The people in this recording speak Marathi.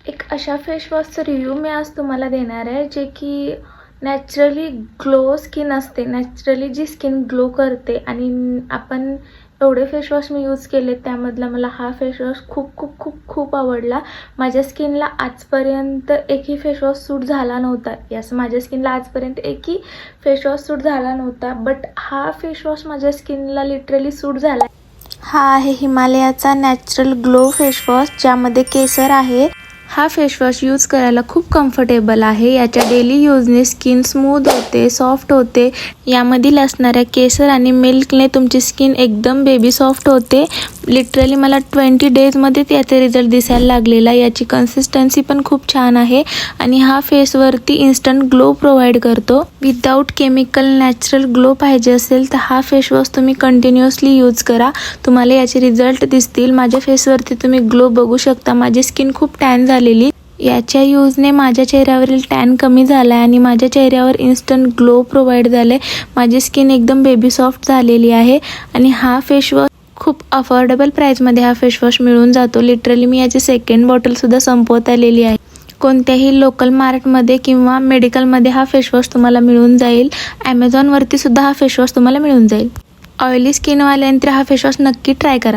एक अशा फेसवॉशचा रिव्ह्यू मी आज तुम्हाला देणार आहे, जे की नॅचरली ग्लो स्किन असते, नॅचरली जी स्किन ग्लो करते. आणि आपण एवढे फेसवॉश मी यूज केले, त्यामधला मला हा फेसवॉश खूप खूप खूप खूप आवडला. माझ्या स्किनला आजपर्यंत एकही फेसवॉश सूट झाला नव्हता. यस, माझ्या स्किनला आजपर्यंत एकही फेसवॉश सूट झाला नव्हता, बट हा फेसवॉश माझ्या स्किनला लिटरली सूट झाला. हा आहे हिमालयाचा नॅचरल ग्लो फेसवॉश, ज्यामध्ये केसर आहे. हा फेसवॉश यूज करायला खूप कम्फर्टेबल आहे. याच्या डेली यूजने स्किन स्मूथ होते, सॉफ्ट होते. यामधील असणाऱ्या केसर आणि मिल्कने तुमची स्किन एकदम बेबी सॉफ्ट होते. लिटरली मला 20 डेजमध्येच याचे रिझल्ट दिसायला लागलेला. याची कन्सिस्टन्सी पण खूप छान आहे आणि हा फेसवरती इन्स्टंट ग्लो प्रोव्हाइड करतो. विदाऊट केमिकल नॅचरल ग्लो पाहिजे असेल तर हा फेसवॉश तुम्ही कंटिन्युअसली यूज करा. तुम्हाला याचे रिझल्ट दिसतील. माझ्या फेसवरती तुम्ही ग्लो बघू शकता. माझी स्किन खूप टॅन झालेली. याच्या यूजने माझ्या चेहऱ्यावरील टॅन कमी झाला आहे आणि माझ्या चेहऱ्यावर इन्स्टंट ग्लो प्रोव्हाइड झाले. माझी स्किन एकदम बेबी सॉफ्ट झालेली आहे आणि हा फेसवॉश खूप अफोर्डेबल प्राईजमध्ये हा फेसवॉश मिळून जातो. लिटरली मी याची सेकंड बॉटलसुद्धा संपवत आलेली आहे. कोणत्याही लोकल मार्टमध्ये किंवा मेडिकलमध्ये हा फेसवॉश तुम्हाला मिळून जाईल. ॲमेझॉनवरती सुद्धा हा फेसवॉश तुम्हाला मिळून जाईल. ऑइली स्किनवाल्यांनी हा फेसवॉश नक्की ट्राय करा.